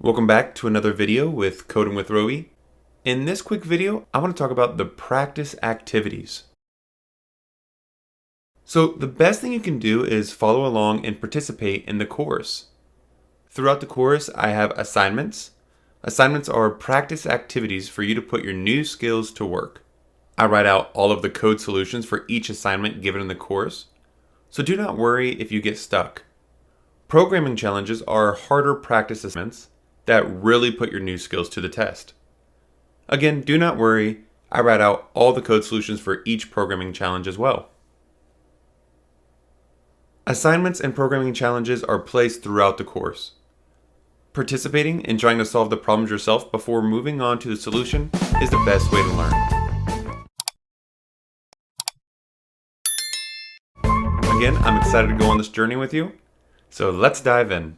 Welcome back to another video with Coding with Roe. In this quick video, I want to talk about the practice activities. So the best thing you can do is follow along and participate in the course. Throughout the course, I have assignments. Assignments are practice activities for you to put your new skills to work. I write out all of the code solutions for each assignment given in the course, so do not worry if you get stuck. Programming challenges are harder practice assignments that really put your new skills to the test. Again, do not worry, I write out all the code solutions for each programming challenge as well. Assignments and programming challenges are placed throughout the course. Participating and trying to solve the problems yourself before moving on to the solution is the best way to learn. Again, I'm excited to go on this journey with you, so let's dive in.